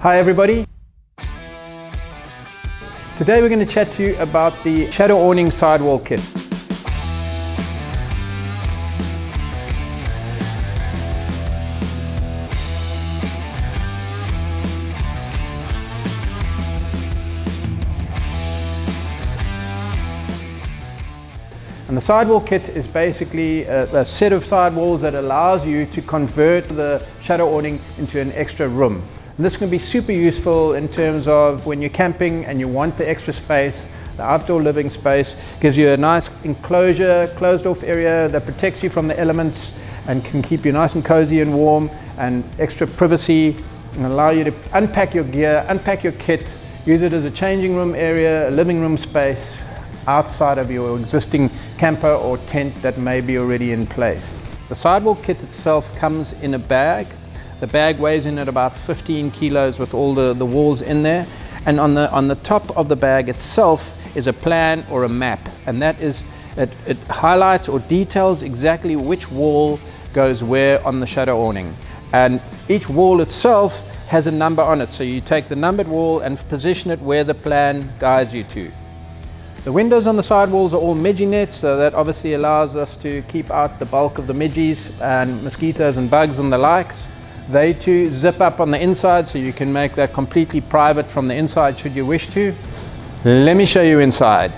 Hi everybody. Today we're going to chat to you about the Shadow Awning sidewall kit. And the sidewall kit is basically a set of sidewalls that allows you to convert the shadow awning into an extra room. And this can be super useful in terms of when you're camping and you want the extra space. The outdoor living space gives you a nice enclosure, closed off area that protects you from the elements and can keep you nice and cozy and warm, and extra privacy, and allow you to unpack your gear, unpack your kit, use it as a changing room area, a living room space outside of your existing camper or tent that may be already in place. The sidewall kit itself comes in a bag. The bag weighs in at about 15 kilos with all the walls in there, and on the top of the bag itself is a plan or a map, and that is it highlights or details exactly which wall goes where on the shadow awning, and each wall itself has a number on it, so you take the numbered wall and position it where the plan guides you to. The windows on the sidewalls are all midgie nets, so that obviously allows us to keep out the bulk of the midgies and mosquitoes and bugs and the likes. They too zip up on the inside, so you can make that completely private from the inside should you wish to. Let me show you inside.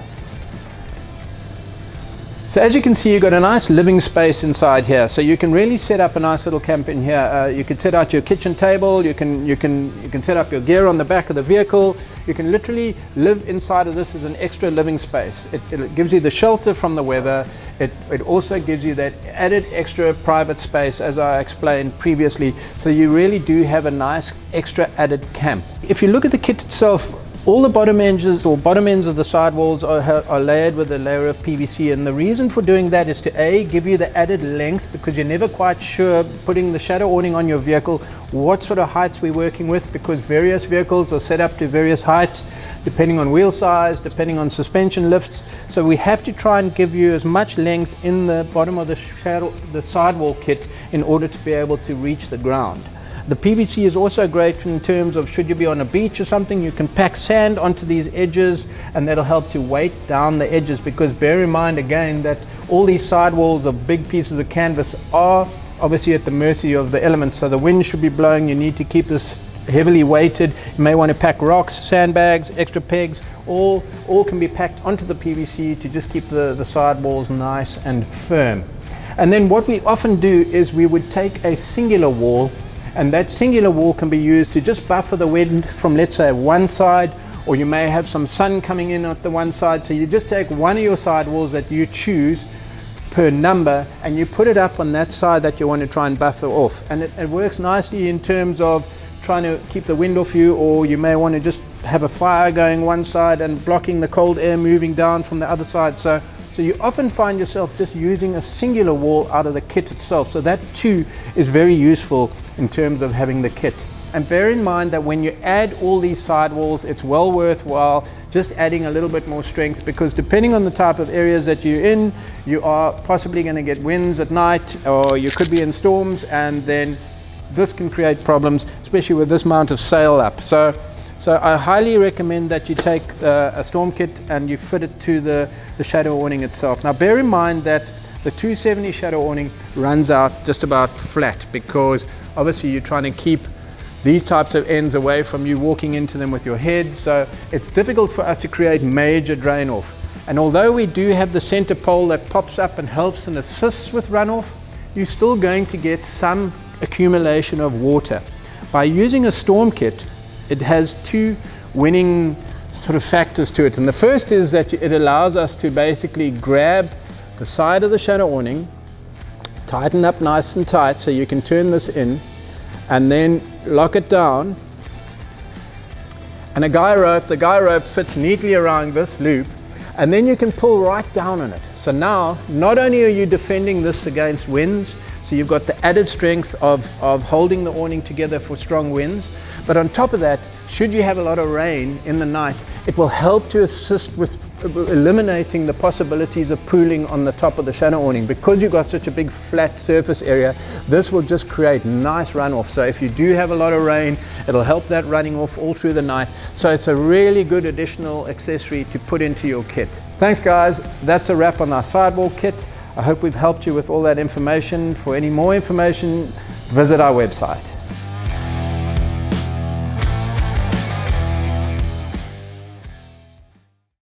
So as you can see, you've got a nice living space inside here, so you can really set up a nice little camp in here. You can set out your kitchen table, you can set up your gear on the back of the vehicle. You can literally live inside of this as an extra living space. It gives you the shelter from the weather. It also gives you that added extra private space, as I explained previously, so you really do have a nice extra added camp. If you look at the kit itself, all the bottom ends of the sidewalls are layered with a layer of PVC, and the reason for doing that is to give you the added length, because you're never quite sure putting the shadow awning on your vehicle what sort of heights we're working with, because various vehicles are set up to various heights depending on wheel size, depending on suspension lifts, so we have to try and give you as much length in the bottom of the sidewall kit in order to be able to reach the ground. The PVC is also great in terms of should you be on a beach or something, you can pack sand onto these edges, and that'll help to weight down the edges, because bear in mind again that all these sidewalls of big pieces of canvas are obviously at the mercy of the elements, so the wind should be blowing. You need to keep this heavily weighted. You may want to pack rocks, sandbags, extra pegs, all can be packed onto the PVC to just keep the sidewalls nice and firm. And then what we often do is we would take a singular wall, and that singular wall can be used to just buffer the wind from, let's say, one side, or you may have some sun coming in at the one side, so you just take one of your sidewalls that you choose per number and you put it up on that side that you want to try and buffer off, and it works nicely in terms of trying to keep the wind off you, or you may want to just have a fire going one side and blocking the cold air moving down from the other side. So you often find yourself just using a singular wall out of the kit itself, so that too is very useful in terms of having the kit. And bear in mind that when you add all these sidewalls, it's well worthwhile just adding a little bit more strength, because depending on the type of areas that you're in, you are possibly going to get winds at night, or you could be in storms, and then this can create problems, especially with this amount of sail up. So I highly recommend that you take a storm kit and you fit it to the shadow awning itself. Now bear in mind that the 270 shadow awning runs out just about flat, because obviously you're trying to keep these types of ends away from you walking into them with your head, so it's difficult for us to create major drain off. And although we do have the center pole that pops up and helps and assists with runoff, you're still going to get some accumulation of water. By using a storm kit, it has two winning sort of factors to it, and the first is that it allows us to basically grab the side of the shadow awning, tighten up nice and tight so you can turn this in, and then lock it down, and the guy rope fits neatly around this loop, and then you can pull right down on it. So now not only are you defending this against winds, so you've got the added strength of holding the awning together for strong winds, but on top of that, should you have a lot of rain in the night, It will help to assist with eliminating the possibilities of pooling on the top of the shadow awning. Because you've got such a big flat surface area, this will just create nice runoff. So if you do have a lot of rain, it'll help that running off all through the night. So it's a really good additional accessory to put into your kit. Thanks guys, that's a wrap on our sidewall kit. I hope we've helped you with all that information. For any more information, visit our website.